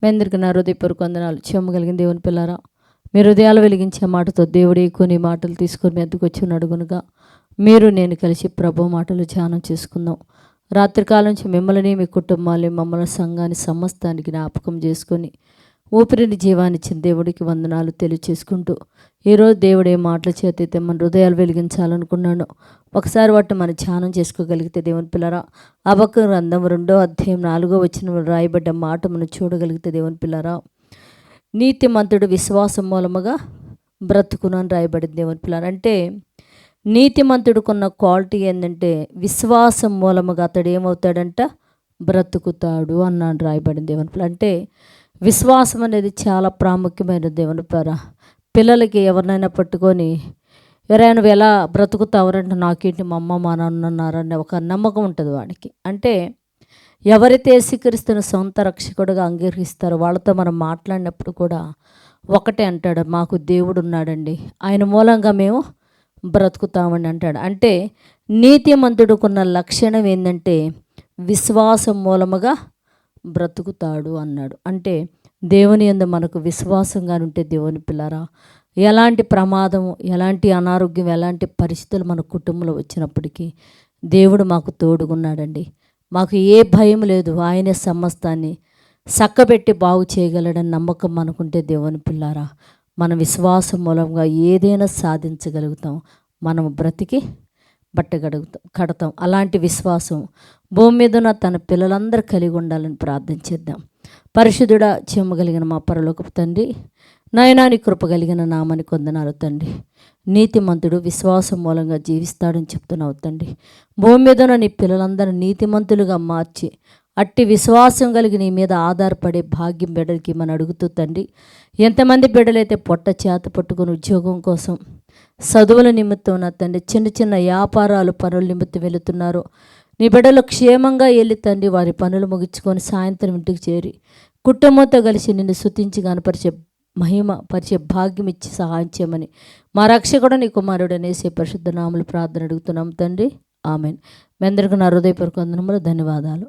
మీ అందరికీ నా హృదయపూర్వక వందనాలు. చెమ్మగలిగిన దేవుని పిల్లారా, మీ హృదయాలు వెలిగించే మాటతో దేవుడే కొన్ని మాటలు తీసుకొని మీ వద్దకు వచ్చి అడుగునుగా మీరు నేను కలిసి ప్రభు మాటలు ధ్యానం చేసుకుందాం. రాత్రికాలం నుంచి మిమ్మల్ని మీ కుటుంబాన్ని మమ్మల్ని సంఘాన్ని సమస్తానికి జ్ఞాపకం చేసుకొని ఊపిరిని జీవాన్నిచ్చిన దేవుడికి వందనాలు తెలియచేసుకుంటూ ఈరోజు దేవుడు ఏ మాటల చేత అయితే మన హృదయాలు వెలిగించాలనుకున్నాడు ఒకసారి వాటిని మనం ధ్యానం చేసుకోగలిగితే దేవుని పిల్లరా, హబక్కూకు గ్రంథం 2:4 రాయబడ్డ మాట మనం చూడగలిగితే దేవుని పిల్లరా, నీతిమంతుడు విశ్వాసం మూలముగా బ్రతుకును అని రాయబడింది దేవుని పిల్లరా. అంటే నీతిమంతుడుకున్న క్వాలిటీ ఏంటంటే విశ్వాసం మూలముగా అతడు ఏమవుతాడంట, బ్రతుకుతాడు అన్నాడు రాయబడింది దేవుని పిల్ల. అంటే విశ్వాసం అనేది చాలా ప్రాముఖ్యమైన దేవుని పిల్లరా. పిల్లలకి ఎవరినైనా పట్టుకొని ఎవరైనా నువ్వు ఎలా బ్రతుకుతావరంటే నాకేంటి మా అమ్మ మా నాన్న ఉన్నారనే ఒక నమ్మకం ఉంటుంది వాడికి. అంటే ఎవరైతే యేసుక్రీస్తును సొంత రక్షకుడుగా అంగీకరిస్తారో వాళ్ళతో మనం మాట్లాడినప్పుడు కూడా ఒకటే అంటాడు, మాకు దేవుడు ఉన్నాడండి, ఆయన మూలంగా మేము బ్రతుకుతామని అంటాడు. అంటే నీతిమంతుడుకున్న లక్షణం ఏంటంటే విశ్వాసం మూలముగా బ్రతుకుతాడు అన్నాడు. అంటే దేవుని యందు మనకు విశ్వాసంగా ఉంటే దేవుని పిల్లరా, ఎలాంటి ప్రమాదము, ఎలాంటి అనారోగ్యం, ఎలాంటి పరిస్థితులు మన కుటుంబంలో వచ్చినప్పటికీ దేవుడు మాకు తోడుగున్నాడండి, మాకు ఏ భయం లేదు, ఆయనే సమస్తాన్ని చక్కబెట్టి బాగు చేయగలడని నమ్మకం మనకుంటే దేవుని పిల్లారా, మన విశ్వాసం మూలంగా ఏదైనా సాధించగలుగుతాం, మనం బ్రతికి కడతాం. అలాంటి విశ్వాసం భూమి మీద ఉన్న తన పిల్లలందరూ కలిగి ఉండాలని ప్రార్థన చేద్దాం. పరిశుద్ధుడా చెమ్మగలిగిన మా పరలోకపు తండ్రి, నాయనా నీ కృప కలిగిన నామానికి వందనాలు తండ్రి. నీతిమంతుడు విశ్వాసం మూలంగా జీవిస్తాడని చెప్తున్నావు తండ్రి. భూమి మీద ఉన్న నీ పిల్లలందరూ నీతిమంతులుగా మార్చి అట్టి విశ్వాసం కలిగి నీ మీద ఆధారపడే భాగ్యం బిడ్డలకి మనం అడుగుతూ తండ్రి. ఎంతమంది బిడ్డలైతే పొట్ట చేత పట్టుకొని ఉద్యోగం కోసం, చదువుల నిమిత్తం నా తండ్రి చిన్న చిన్న వ్యాపారాలు పనుల నిమిత్తం వెళుతున్నారో నీ బిడ్డలు క్షేమంగా వెళ్ళి తండ్రి వారి పనులు ముగించుకొని సాయంత్రం ఇంటికి చేరి కుటుంబంతో కలిసి నిన్ను స్తుతించి కనపరిచే మహిమ పరిచే భాగ్యం ఇచ్చి సహాయం చేయమని మా రక్షకుడు నీ కుమారుడు అనేసే పరిశుద్ధ నామములో ప్రార్థన అడుగుతున్నాం తండ్రి. ఆమెన్. మీ అందరికీ నా హృదయపూర్వక వందనములు, ధన్యవాదాలు.